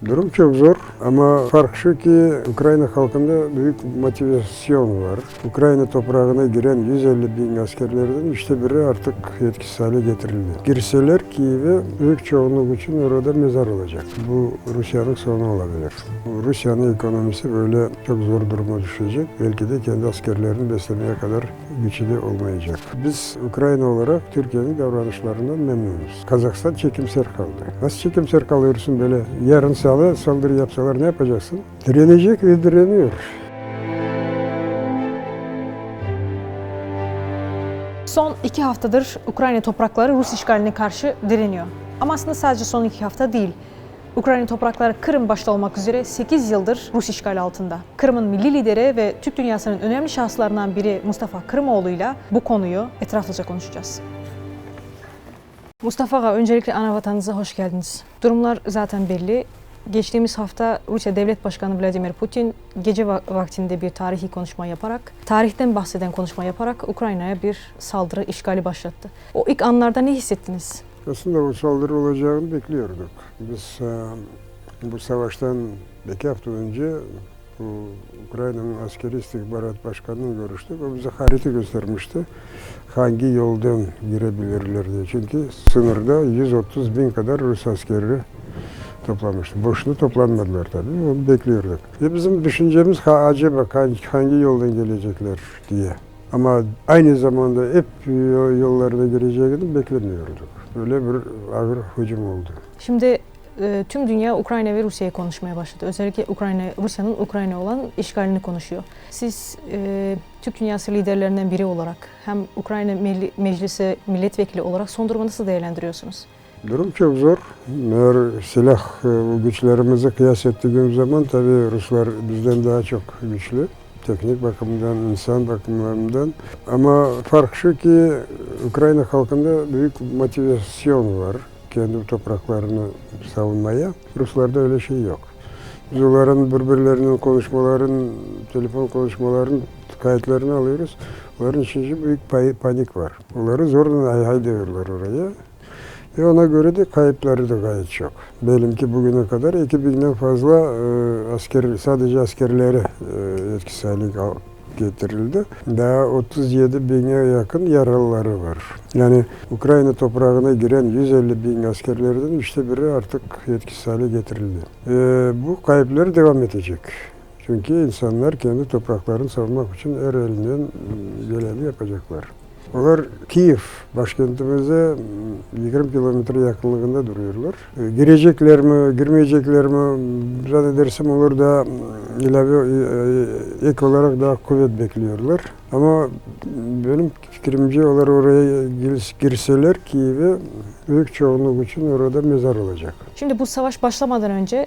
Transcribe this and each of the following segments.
Durum çok zor ama fark şu ki Ukrayna halkında büyük motivasyon var. Ukrayna toprağına giren 150 bin askerlerden ¾ artık etkisiz hale getirildi. Girseler Kiev'e büyük çoğunluk için orada mezar olacak. Bu Rusya'nın sonu olabilir. Rusya'nın ekonomisi böyle çok zor duruma düşecek. Belki de kendi askerlerini beslemeye kadar güçlü olmayacak. Biz Ukrayna olarak Türkiye'nin davranışlarından memnunuz. Kazakistan çekimser kaldı. Nasıl çekimser kalıyorsun böyle? Yarın saldırı yapsalar ne yapacaksın? Direnecek ve direniyor. Son 2 haftadır Ukrayna toprakları Rus işgaline karşı direniyor. Ama aslında sadece son 2 hafta değil. Ukrayna toprakları Kırım başta olmak üzere 8 yıldır Rus işgali altında. Kırım'ın milli lideri ve Türk dünyasının önemli şahıslarından biri Mustafa Kırımoğlu'yla bu konuyu etraflıca konuşacağız. Mustafa Ağa, öncelikle ana vatanınıza hoş geldiniz. Durumlar zaten belli. Geçtiğimiz hafta Rusya Devlet Başkanı Vladimir Putin gece vaktinde bir tarihi konuşma yaparak, tarihten bahseden konuşma yaparak Ukrayna'ya bir saldırı, işgali başlattı. O ilk anlarda ne hissettiniz? Aslında bu saldırı olacağını bekliyorduk. Biz bu savaştan 2 hafta önce bu Ukrayna'nın askeri istihbarat başkanıyla görüştük. O bize harita göstermişti. Hangi yoldan girebilirler diye. Çünkü sınırda 130 bin kadar Rus askeri toplamıştı. Boşuna toplanmadılar tabii. Onu bekliyorduk. Ve bizim düşüncemiz acaba hangi yoldan gelecekler diye. Ama aynı zamanda hep yollarına gireceğini beklemiyorduk. Böyle bir ağır hücum oldu. Şimdi tüm dünya Ukrayna ve Rusya'yı konuşmaya başladı. Özellikle Rusya'nın Ukrayna olan işgalini konuşuyor. Siz Türk dünyası liderlerinden biri olarak hem Ukrayna Meclisi milletvekili olarak son durumu nasıl değerlendiriyorsunuz? Durum çok zor. Eğer silah güçlerimizi kıyas ettiğimiz zaman tabii Ruslar bizden daha çok güçlü. Teknik bakımdan, insan bakımlarından. Ama fark şu ki Ukrayna halkında büyük motivasyon var kendi topraklarını savunmaya. Ruslarda öyle şey yok. Biz onların birbirlerinin telefon konuşmaların kayıtlarını alıyoruz. Onların içinde büyük panik var. Onları zorla haydıyorlar oraya. Ve ona göre de kayıpları da gayet çok. Benimki bugüne kadar 2000'den fazla sadece askerleri etkisiz hale getirildi. Daha 37 bine yakın yaralıları var. Yani Ukrayna toprağına giren 150 bin askerlerden ¾ artık etkisiz hale getirildi. Bu kayıplar devam edecek. Çünkü insanlar kendi topraklarını savunmak için her elinden geleni yapacaklar. Onlar Kiev başkentimize 20 kilometre yakınlığında duruyorlar. Girecekler mi, girmeyecekler mi zannedersem olur da ilave ek olarak daha kuvvet bekliyorlar. Ama benim fikrimce onlar oraya girseler Kiev'e büyük çoğunluk için orada mezar olacak. Şimdi bu savaş başlamadan önce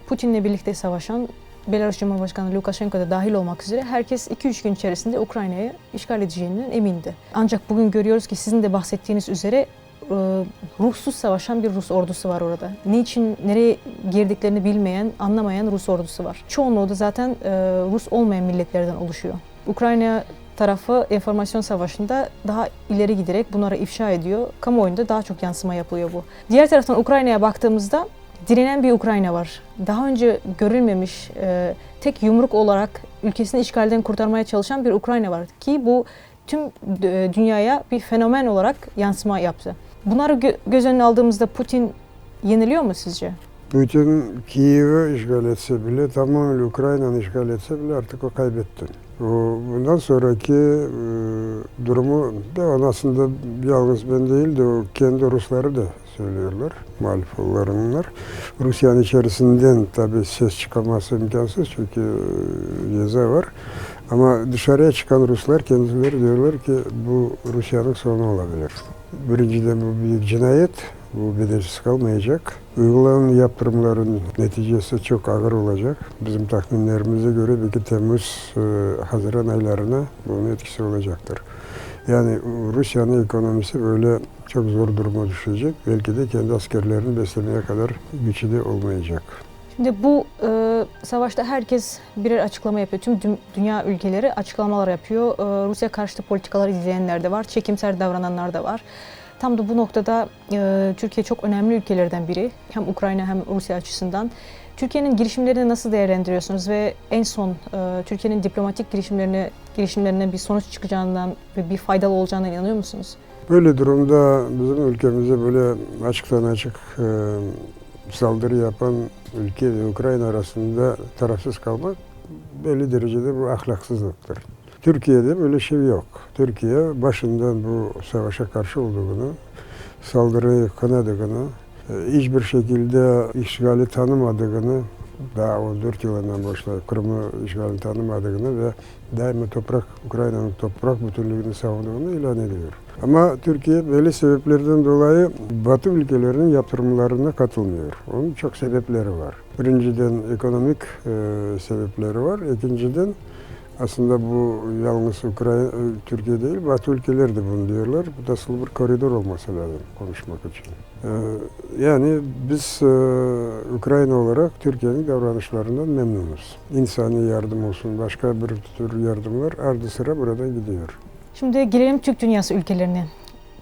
Putin'le birlikte savaşan Belarus Cumhurbaşkanı Lukashenko da dahil olmak üzere herkes 2-3 gün içerisinde Ukrayna'yı işgal edeceğinden emindi. Ancak bugün görüyoruz ki sizin de bahsettiğiniz üzere ruhsuz savaşan bir Rus ordusu var orada. Niçin, nereye girdiklerini bilmeyen, anlamayan Rus ordusu var. Çoğunluğu da zaten Rus olmayan milletlerden oluşuyor. Ukrayna tarafı enformasyon savaşında daha ileri giderek bunları ifşa ediyor. Kamuoyunda daha çok yansıma yapılıyor bu. Diğer taraftan Ukrayna'ya baktığımızda direnen bir Ukrayna var. Daha önce görülmemiş, tek yumruk olarak ülkesini işgalden kurtarmaya çalışan bir Ukrayna var. Ki bu tüm dünyaya bir fenomen olarak yansıma yaptı. Bunları göz önüne aldığımızda Putin yeniliyor mu sizce? Putin Kiev'i işgal etse bile, tamamen Ukrayna'nı işgal etse bile artık o kaybetti. Bundan sonraki durumu da aslında yalnız ben değil de o kendi Rusları da söylüyorlar, muhalif olanlar. Rusya'nın içerisinden tabii ses çıkarması imkansız çünkü ceza var. Ama dışarıya çıkan Ruslar kendileri diyorlar ki bu Rusya'nın sonu olabilir. Birinciden bu büyük cinayet, bu bedelsiz kalmayacak. Uygulanan yaptırımların neticesi çok ağır olacak. Bizim tahminlerimize göre belki Temmuz, Haziran aylarına bunun etkisi olacaktır. Yani Rusya'nın ekonomisi böyle çok zor duruma düşecek. Belki de kendi askerlerini beslemeye kadar güçlü olmayacak. Şimdi bu savaşta herkes birer açıklama yapıyor. Tüm dünya ülkeleri açıklamalar yapıyor. Rusya karşıtı politikalar izleyenler de var, çekimser davrananlar da var. Tam da bu noktada Türkiye çok önemli ülkelerden biri. Hem Ukrayna hem Rusya açısından. Türkiye'nin girişimlerini nasıl değerlendiriyorsunuz ve en son Türkiye'nin diplomatik girişimlerine bir sonuç çıkacağından ve bir faydalı olacağına inanıyor musunuz? Böyle durumda bizim ülkemize böyle açıktan açık saldırı yapan ülke ve Ukrayna arasında tarafsız kalmak belli derecede bu ahlaksızlıktır. Türkiye'de böyle şey yok. Türkiye başından bu savaşa karşı olduğunu, saldırıyı kınadığını, hiçbir şekilde işgali tanımadığını, daha 14 yılından başlayıp Kırım'ı işgali tanımadığını ve daima Ukrayna'nın toprak bütünlüğünü savunduğunu ilan ediyor. Ama Türkiye belli sebeplerden dolayı Batı ülkelerinin yaptırımlarına katılmıyor. Onun çok sebepleri var. Birinciden ekonomik sebepleri var. İkinciden aslında bu yalnız Türkiye değil, Batı ülkeleri de bunu diyorlar. Bu nasıl bir koridor olması lazım konuşmak için. Yani biz Ukrayna olarak Türkiye'nin davranışlarından memnunuz. İnsani yardım olsun, başka bir tür yardımlar ardı sıra buradan gidiyor. Şimdi gelelim Türk dünyası ülkelerine.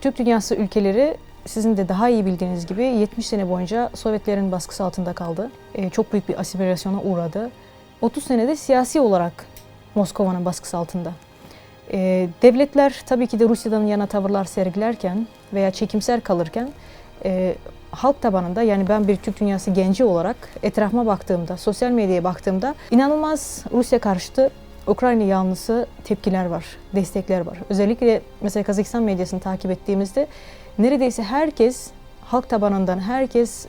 Türk dünyası ülkeleri sizin de daha iyi bildiğiniz gibi 70 sene boyunca Sovyetlerin baskısı altında kaldı. Çok büyük bir asimilasyona uğradı. 30 senede siyasi olarak Moskova'nın baskısı altında. Devletler tabii ki de Rusya'dan yana tavırlar sergilerken veya çekimser kalırken halk tabanında, yani ben bir Türk dünyası genci olarak etrafıma baktığımda, sosyal medyaya baktığımda inanılmaz Rusya karşıtı Ukrayna yanlısı tepkiler var, destekler var. Özellikle mesela Kazakistan medyasını takip ettiğimizde neredeyse herkes, halk tabanından herkes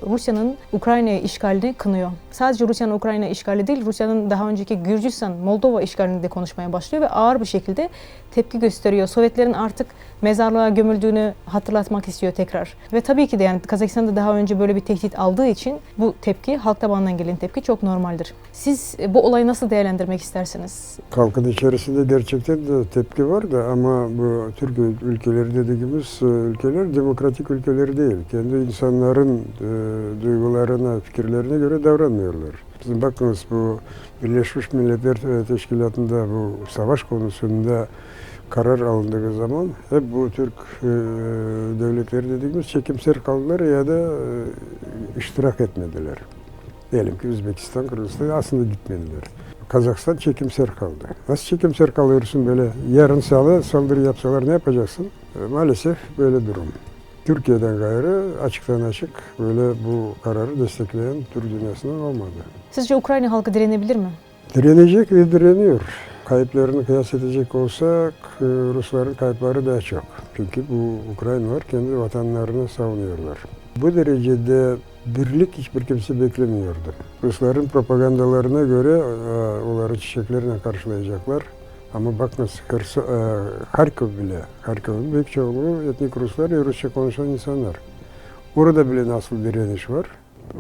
Rusya'nın Ukrayna'ya işgalini kınıyor. Sadece Rusya'nın Ukrayna işgali değil, Rusya'nın daha önceki Gürcistan, Moldova işgalini de konuşmaya başlıyor ve ağır bir şekilde tepki gösteriyor. Sovyetlerin artık mezarlığa gömüldüğünü hatırlatmak istiyor tekrar. Ve tabii ki de yani Kazakistan'da daha önce böyle bir tehdit aldığı için bu tepki, halk tabanından gelen tepki çok normaldir. Siz bu olayı nasıl değerlendirmek istersiniz? Halkın içerisinde gerçekten de tepki var da ama bu Türk ülkeleri dediğimiz ülkeler demokratik ülkeler değil. Kendi insanların duygularına, fikirlerine göre davranmıyorlar. Bizim bakınız bu Birleşmiş Milletler Teşkilatı'nda bu savaş konusunda karar alındığı zaman hep bu Türk devletleri dediğimiz çekimser kaldılar ya da iştirak etmediler. Diyelim ki Özbekistan, Kırgızistan aslında gitmediler. Kazakistan çekimser kaldı. Nasıl çekimser kalıyorsun böyle? Yarın saldırı yapsalar ne yapacaksın? Maalesef böyle durum. Türkiye'den gayrı açıktan açık böyle bu kararı destekleyen Türk dünyasından olmadı. Sizce Ukrayna halkı direnebilir mi? Direnecek ve direniyor. Kayıplarını kıyas edecek olsak Rusların kayıpları daha çok. Çünkü bu Ukraynalılar kendi vatanlarını savunuyorlar. Bu derecede birlik hiçbir kimse beklemiyordu. Rusların propagandalarına göre onları çiçeklerine karşılayacaklar. Ama bakınız Harkov'un büyük çoğunluğu etnik Ruslar ve Rusça konuşan insanlar. Orada bile nasıl direniş var.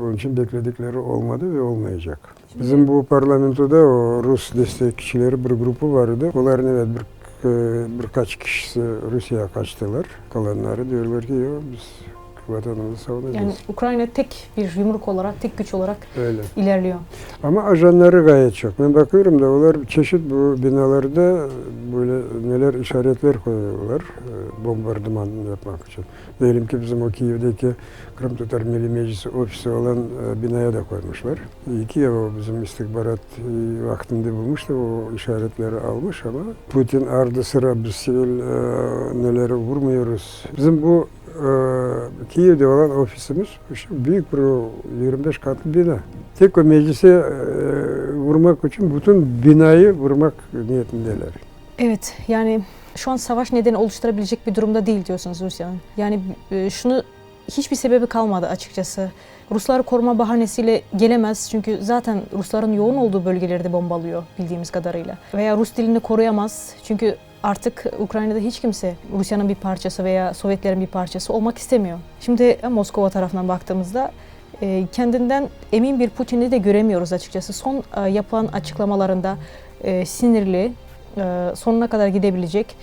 Onun için bekledikleri olmadı ve olmayacak. Bizim bu parlamentoda o Rus destekçileri bir grubu vardı. Onların evet birkaç kişisi Rusya'ya kaçtılar. Kalanları diyorlar ki yok biz vatanımızı savunacağız. Yani Ukrayna tek bir yumruk olarak, tek güç olarak öyle ilerliyor. Ama ajanları gayet çok. Ben bakıyorum da onlar çeşit bu binalarda böyle neler işaretler koyuyorlar bombardıman yapmak için. Diyelim ki bizim o Kiev'deki Kırım Tatar Milli Meclisi ofisi olan binaya da koymuşlar. İyi ki o bizim istihbarat vaktinde bulmuş da o işaretleri almış ama Putin ardı sıra biz sivil neleri vurmuyoruz. Bizim bu Kiev'de olan ofisimiz büyük bir 25 katlı bina. Tek o meclise vurmak için bütün binayı vurmak niyetindeler. Evet, yani şu an savaş nedeni oluşturabilecek bir durumda değil diyorsunuz Rusya'nın. Yani şunu hiçbir sebebi kalmadı açıkçası. Rusları koruma bahanesiyle gelemez çünkü zaten Rusların yoğun olduğu bölgeleri de bombalıyor bildiğimiz kadarıyla. Veya Rus dilini koruyamaz çünkü artık Ukrayna'da hiç kimse Rusya'nın bir parçası veya Sovyetlerin bir parçası olmak istemiyor. Şimdi Moskova tarafından baktığımızda kendinden emin bir Putin'i de göremiyoruz açıkçası. Son yapılan açıklamalarında sinirli, sonuna kadar gidebilecek,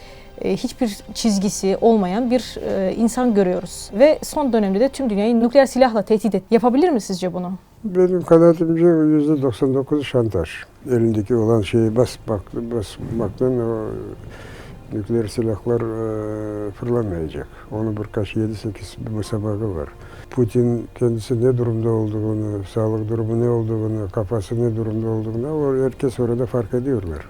hiçbir çizgisi olmayan bir insan görüyoruz. Ve son dönemde de tüm dünyayı nükleer silahla tehdit yapabilir mi sizce bunu? Benim kanaatimce %99 şantaj. Elindeki olan şeyi basmaktan o nükleer silahlar fırlamayacak. Onun birkaç 7-8 bir müsabakı var. Putin kendisi ne durumda olduğunu, sağlık durumu ne olduğunu, kafası ne durumda olduğunu herkes orada fark ediyorlar.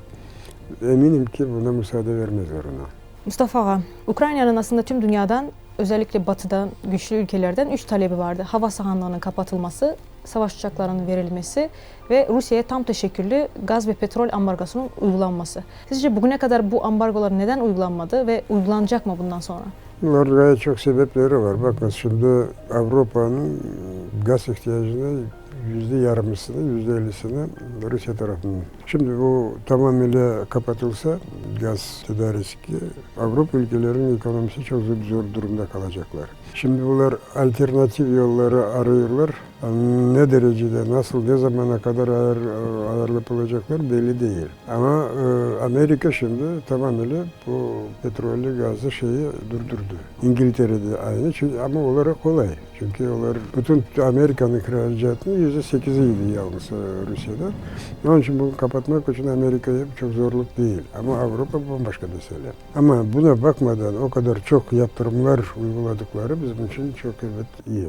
Eminim ki buna müsaade vermezler ona. Mustafa Ağa, Ukrayna'nın aslında tüm dünyadan, özellikle batıdan, güçlü ülkelerden 3 talebi vardı. Hava sahanlığının kapatılması, savaş uçaklarının verilmesi ve Rusya'ya tam teşekküllü gaz ve petrol ambargosunun uygulanması. Sizce bugüne kadar bu ambargolar neden uygulanmadı ve uygulanacak mı bundan sonra? Bunlar gayet çok sebepleri var. Bakın şimdi Avrupa'nın gaz ihtiyacını %20'sini, %50'sini Rusya tarafından. Şimdi bu tamamıyla kapatılsa gaz tedariki, Avrupa ülkelerinin ekonomisi çok zor durumda kalacaklar. Şimdi bunlar alternatif yolları arıyorlar. Ne derecede, nasıl, ne zamana kadar ayarlanacaklar belli değil. Ama Amerika şimdi tamamıyla bu petrolü, gazı durdurdu. İngiltere'de aynı ama olarak kolay. Çünkü onlar bütün Amerika'nın ihracatının %8'iydi yalnız Rusya'da. Onun için bunu kapatmak için Amerika'ya çok zorluk değil. Ama Avrupa bambaşka mesele. Ama buna bakmadan o kadar çok yaptırımlar uyguladıkları bizim için çok iyi.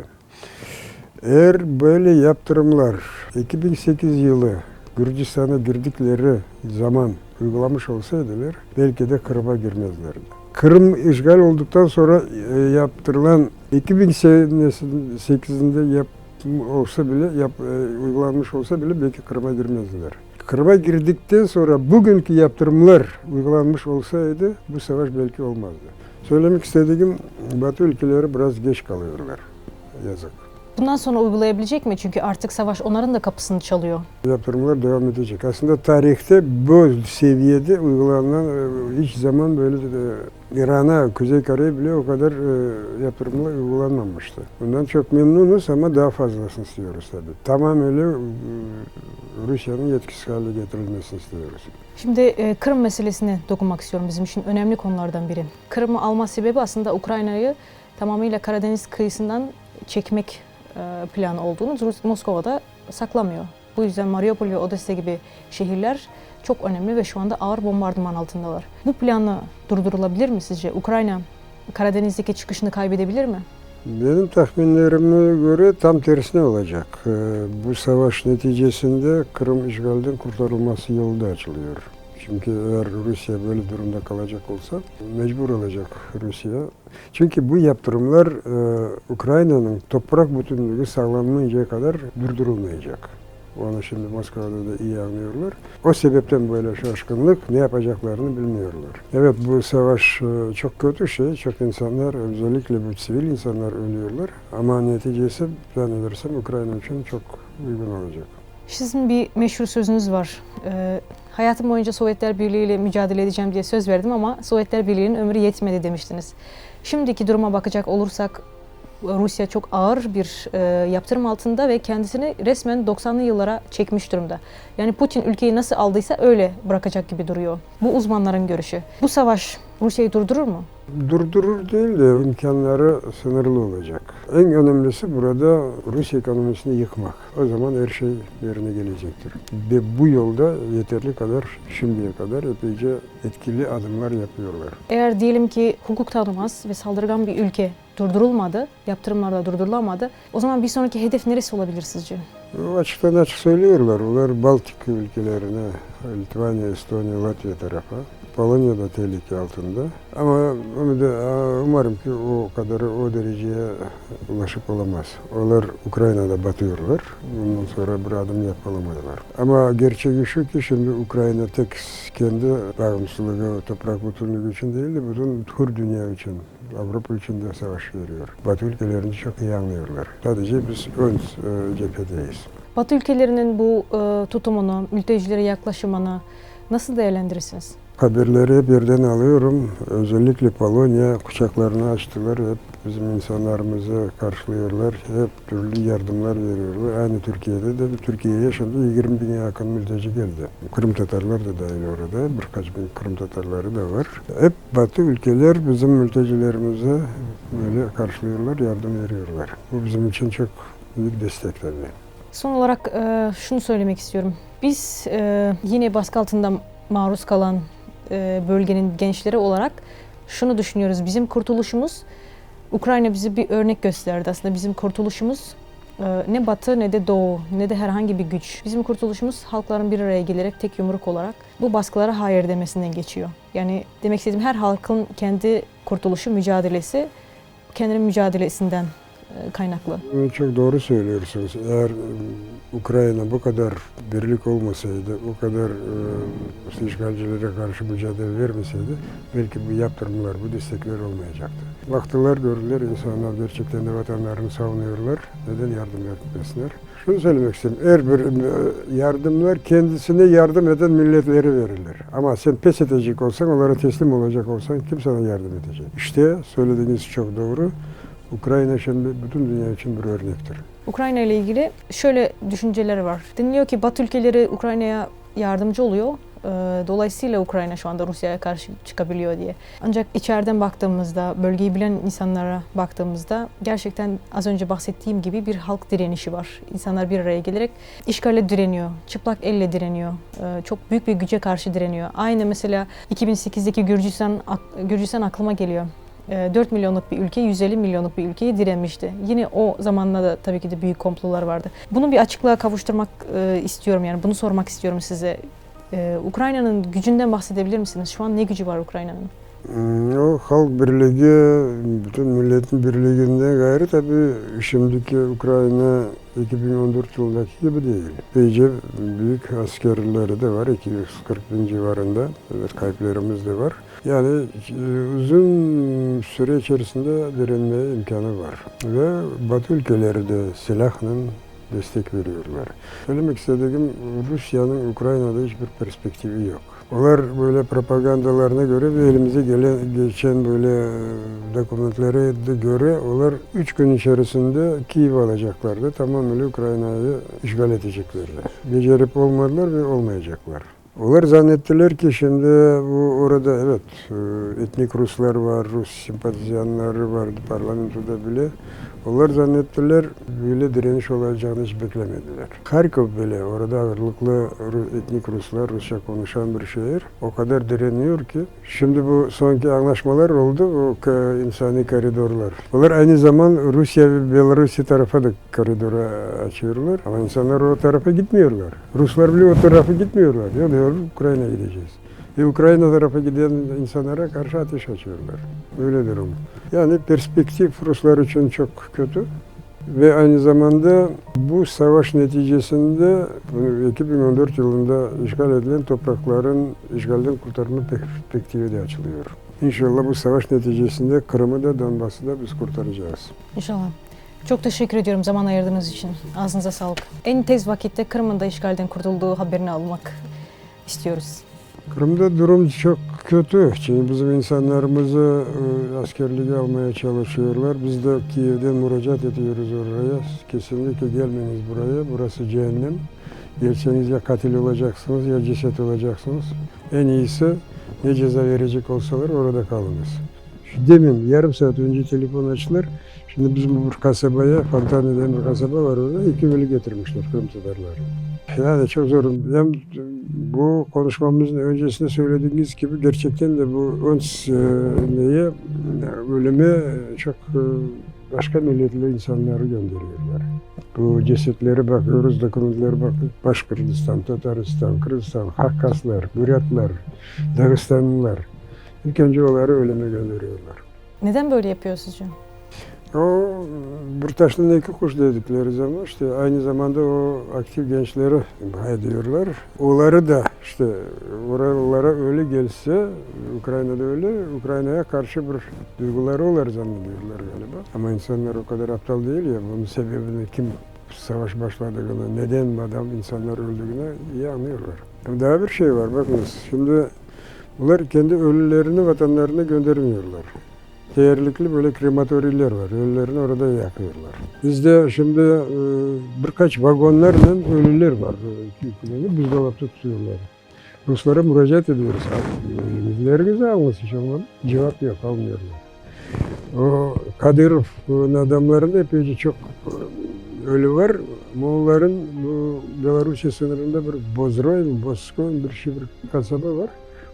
Eğer böyle yaptırımlar 2008 yılı Gürcistan'a girdikleri zaman uygulamış olsaydılar belki de Kırım'a girmezlerdi. Kırım işgal olduktan sonra yaptırılan 2008'inde uygulanmış olsa bile belki Kırım'a girmezdiler. Kırım'a girdikten sonra bugünkü yaptırımlar uygulanmış olsaydı bu savaş belki olmazdı. Söylemek istediğim Batı ülkeleri biraz geç kalıyorlar. Yazık. Bundan sonra uygulayabilecek mi? Çünkü artık savaş onların da kapısını çalıyor. Yaptırımlar devam edecek. Aslında tarihte bu seviyede uygulanan hiç zaman böyle İran'a, Kuzey Kore'ye bile o kadar yaptırımlar uygulanmamıştı. Bundan çok memnunuz ama daha fazlasını istiyoruz tabii. Tamamıyla Rusya'nın yetkisiz hale getirilmesini istiyoruz. Şimdi Kırım meselesine dokunmak istiyorum, bizim için önemli konulardan biri. Kırım'ı alma sebebi aslında Ukrayna'yı tamamıyla Karadeniz kıyısından çekmek planı olduğunu Moskova'da saklamıyor. Bu yüzden Mariupol ve Odessa gibi şehirler çok önemli ve şu anda ağır bombardıman altındalar. Bu planı durdurulabilir mi sizce? Ukrayna Karadeniz'deki çıkışını kaybedebilir mi? Benim tahminlerime göre tam tersine olacak. Bu savaş neticesinde Kırım işgalden kurtarılması yolu da açılıyor. Çünkü eğer Rusya böyle durumda kalacak olsa mecbur olacak Rusya. Çünkü bu yaptırımlar Ukrayna'nın toprak bütünlüğü sağlanmayıncaya kadar durdurulmayacak. Onu şimdi Moskova'da da iyi anlıyorlar. O sebepten böyle şaşkınlık, ne yapacaklarını bilmiyorlar. Evet, bu savaş çok kötü şey. Çok insanlar, özellikle bu sivil insanlar ölüyorlar. Ama neticesi zannedersem Ukrayna için çok uygun olacak. Sizin bir meşhur sözünüz var. Hayatım boyunca Sovyetler Birliği ile mücadele edeceğim diye söz verdim ama Sovyetler Birliği'nin ömrü yetmedi demiştiniz. Şimdiki duruma bakacak olursak Rusya çok ağır bir yaptırım altında ve kendisini resmen 90'lı yıllara çekmiş durumda. Yani Putin ülkeyi nasıl aldıysa öyle bırakacak gibi duruyor. Bu uzmanların görüşü. Bu savaş Rusya'yı durdurur mu? Durdurur değil de imkanları sınırlı olacak. En önemlisi burada Rusya ekonomisini yıkmak. O zaman her şey yerine gelecektir. Ve bu yolda yeterli kadar, şimdiye kadar epeyce etkili adımlar yapıyorlar. Eğer diyelim ki hukuk tanımaz ve saldırgan bir ülke durdurulmadı, yaptırımlar da durdurulamadı, o zaman bir sonraki hedef neresi olabilir sizce? Açıktan açık söylüyorlar. Onlar Baltık ülkelerine, Litvanya, Estonya, Latvia tarafa. Polonya da tehlike altında. Ama umarım ki o kadarı o dereceye ulaşıp olamaz. Onlar Ukrayna'da batıyorlar. Bundan sonra bir adım yapamadılar. Ama gerçeği şu ki şimdi Ukrayna tek kendi bağımsızlığı, toprak bütünlüğü için değil de bütün tür dünya için, Avrupa için de savaş veriyor. Batı ülkelerini çok iyi anlıyorlar. Sadece biz ön cephedeyiz. Batı ülkelerinin bu tutumunu, mültecilere yaklaşımını nasıl değerlendirirsiniz? Haberleri birden alıyorum. Özellikle Polonya kucaklarını açtılar. Hep bizim insanlarımızı karşılıyorlar. Hep türlü yardımlar veriyorlar. Aynı Türkiye'de de Türkiye'ye şimdi 20 bine yakın mülteci geldi. Kırım Tatarlar da dahil orada. Birkaç bin Kırım Tatarları da var. Hep Batı ülkeler bizim mültecilerimize böyle karşılıyorlar, yardım veriyorlar. Bu bizim için çok büyük destek tabii. Son olarak şunu söylemek istiyorum. Biz yine baskı altında maruz kalan bölgenin gençleri olarak şunu düşünüyoruz. Bizim kurtuluşumuz, Ukrayna bize bir örnek gösterdi aslında. Bizim kurtuluşumuz ne batı ne de doğu ne de herhangi bir güç. Bizim kurtuluşumuz halkların bir araya gelerek tek yumruk olarak bu baskılara hayır demesinden geçiyor. Yani demek istediğim her halkın kendi kurtuluşu, mücadelesi kendinin mücadelesinden kaynaklı. Çok doğru söylüyorsunuz. Eğer Ukrayna bu kadar birlik olmasaydı, bu kadar işgalcilere karşı mücadele vermeseydi belki bu yaptırımlar, bu destekler olmayacaktı. Baktılar, gördüler insanlar gerçekten de vatanlarını savunuyorlar. Neden yardım etmesinler? Şunu söylemek istiyorum. Eğer bir yardımlar kendisine yardım eden milletleri verilir. Ama sen pes edecek olsan, onlara teslim olacak olsan kim sana yardım edecek? İşte söylediğiniz çok doğru. Ukrayna şimdi bütün dünya için bir örnektir. Ukrayna ile ilgili şöyle düşünceler var. Deniliyor ki Batı ülkeleri Ukrayna'ya yardımcı oluyor. Dolayısıyla Ukrayna şu anda Rusya'ya karşı çıkabiliyor diye. Ancak içeriden baktığımızda, bölgeyi bilen insanlara baktığımızda gerçekten az önce bahsettiğim gibi bir halk direnişi var. İnsanlar bir araya gelerek işgale direniyor, çıplak elle direniyor, çok büyük bir güce karşı direniyor. Aynı mesela 2008'deki Gürcistan aklıma geliyor. 4 milyonluk bir ülke, 150 milyonluk bir ülkeye direnmişti. Yine o zamanlarda tabii ki de büyük komplolar vardı. Bunu bir açıklığa kavuşturmak istiyorum, yani bunu sormak istiyorum size. Ukrayna'nın gücünden bahsedebilir misiniz? Şu an ne gücü var Ukrayna'nın? O halk birliği, bütün milletin birliğinden gayrı tabii şimdiki Ukrayna 2014 yılındaki gibi değil. Epeyce büyük askerleri de var, 240 bin civarında. Evet, kayıplarımız da var. Yani uzun süre içerisinde direnmeye imkanı var. Ve Batı ülkeleri de silahla destek veriyorlar. Söylemek istediğim, Rusya'nın Ukrayna'da hiçbir perspektifi yok. Onlar böyle propagandalarına göre ve elimize geçen böyle dokümentlere de göre onlar 3 gün içerisinde Kiev alacaklardı. Tamamıyla Ukrayna'yı işgal edeceklerdi. Becerip olmadılar ve olmayacaklar. Onlar zannettiler ki şimdi bu orada evet etnik Ruslar var, Rus sempatizanları vardı parlamentoda bile. Onlar zannettiler böyle direniş olacağını hiç beklemediler. Harkov bile orada ağırlıklı etnik Ruslar, Rusça konuşan bir şehir. O kadar direniyor ki şimdi bu sonki anlaşmalar oldu, bu insani koridorlar. Onlar aynı zaman Rusya ve Belarusya tarafa da koridoru açıyorlar ama insanlar o tarafa gitmiyorlar. Ruslar bile o tarafa gitmiyorlar. Diyor Ukrayna'ya gideceğiz. Ve Ukrayna tarafa giden insanlara karşı ateş açıyorlar. Öyle durum. Yani perspektif Ruslar için çok kötü. Ve aynı zamanda bu savaş neticesinde 2014 yılında işgal edilen toprakların işgalden kurtarma perspektifi de açılıyor. İnşallah bu savaş neticesinde Kırım'ı da Donbas'ı da biz kurtaracağız. İnşallah. Çok teşekkür ediyorum zaman ayırdığınız için. Ağzınıza sağlık. En tez vakitte Kırım'ın da işgalden kurtulduğu haberini almak istiyoruz. Kırım'da durum çok kötü. Çünkü bizim insanlarımızı askerliğe almaya çalışıyorlar. Biz de Kiev'den müracaat ediyoruz oraya. Kesinlikle gelmeniz buraya. Burası cehennem. Gelseniz ya katil olacaksınız ya ceset olacaksınız. En iyisi ne ceza verecek olsalar orada kalınız. Demin yarım saat önce telefon açtılar. Şimdi bizim bu kasabaya, Fontani'den bir kasaba var orada. 2 veli getirmişler Kırım Tatarları. Yani çok zor. Hem bu konuşmamızın öncesinde söylediğiniz gibi gerçekten de bu ölüme çok başka milletli insanları gönderiyorlar. Bu cesetlere bakıyoruz, dokümentlere bakıyoruz. Başkırgızistan, Tataristan, Kırgızistan, Hakkaslar, Buryatlar, Dağıstanlılar. İlk önce onları ölüme gönderiyorlar. Neden böyle yapıyor sizce? O bir taşla iki kuş dedikleri zaman işte aynı zamanda o aktif gençleri ediyorlar. Onları da işte oralara öyle gelse, Ukrayna'da öyle, Ukrayna'ya karşı bir duyguları olar zannediyorlar galiba. Ama insanlar o kadar aptal değil ya, bunun sebebini kim savaş başladığını, neden adam insanlar öldüğünü iyi anlıyorlar. Daha bir şey var bakınız, şimdi bunlar kendi ölülerini vatanlarına göndermiyorlar. Değerlikli böyle krematoriler var. Ölülerini orada yakıyorlar. Bizde şimdi birkaç vagonlarla ölüler var. Buzdolapta tutuyorlar. Ruslara müracaat ediyoruz. Elimizlerinizi alması için cevap yok, almıyorlar. O Kadyrov'un adamlarında epeyce çok ölü var. Moğolların bu Belarusya sınırında bir Bozroy, Boskoy bir kasaba var.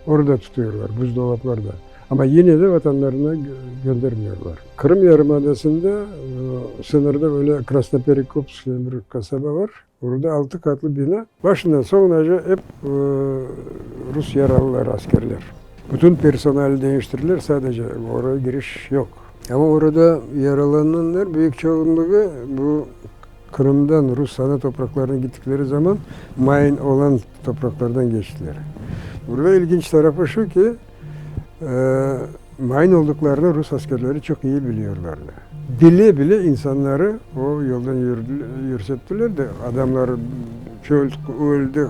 orada tutuyorlar, buzdolaplarda. Ama yine de vatanlarına göndermiyorlar. Kırım Yarımadası'nda sınırda böyle Krasnoperikopsk diye bir kasaba var. Orada 6 katlı bina. Başından sonuna hep Rus yaralılar, askerler. Bütün personel değiştirdiler, sadece oraya giriş yok. Ama orada yaralananlar büyük çoğunluğu bu Kırım'dan Rus ana topraklarına gittikleri zaman Main olan topraklardan geçtiler. Burada ilginç tarafı şu ki Main olduklarını Rus askerleri çok iyi biliyorlardı. Bile bile insanları o yoldan yürütttüler de adamlar öldü,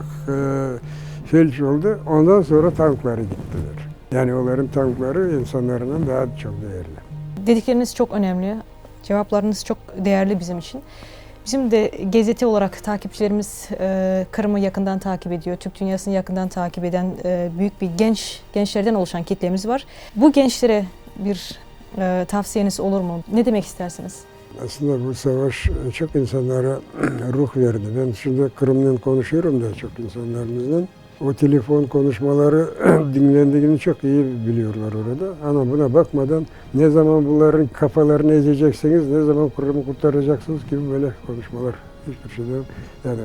felç oldu. Ondan sonra tankları gittiler. Yani onların tankları insanlarından daha çok değerli. Dedikleriniz çok önemli. Cevaplarınız çok değerli bizim için. Bizim de GZT olarak takipçilerimiz Kırım'ı yakından takip ediyor. Türk dünyasını yakından takip eden büyük bir gençlerden oluşan kitlemiz var. Bu gençlere bir tavsiyeniz olur mu? Ne demek istersiniz? Aslında bu savaş çok insanlara ruh verdi. Ben şimdi Kırım'dan konuşuyorum da çok insanlarımızdan. O telefon konuşmaları dinlendiğini çok iyi biliyorlar orada. Ama buna bakmadan ne zaman bunların kafalarını ezeceksiniz, ne zaman Kırım'ı kurtaracaksınız gibi böyle konuşmalar. Hiçbir şeyden yani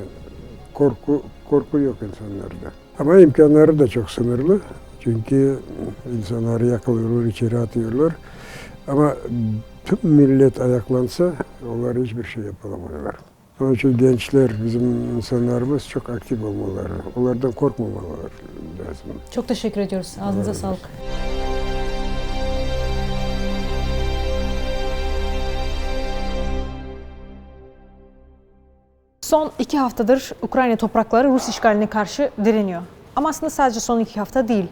korku yok insanlarda. Ama imkanları da çok sınırlı. Çünkü insanları yakalıyorlar, içeri atıyorlar. Ama tüm millet ayaklansa onlar hiçbir şey yapamıyorlar. Onun için gençler, bizim insanlarımız çok aktif olmaları, onlardan korkmamaları lazım. Çok teşekkür ediyoruz. Ağzınıza sağlık. Son 2 haftadır Ukrayna toprakları Rus işgaline karşı direniyor. Ama aslında sadece son 2 hafta değil.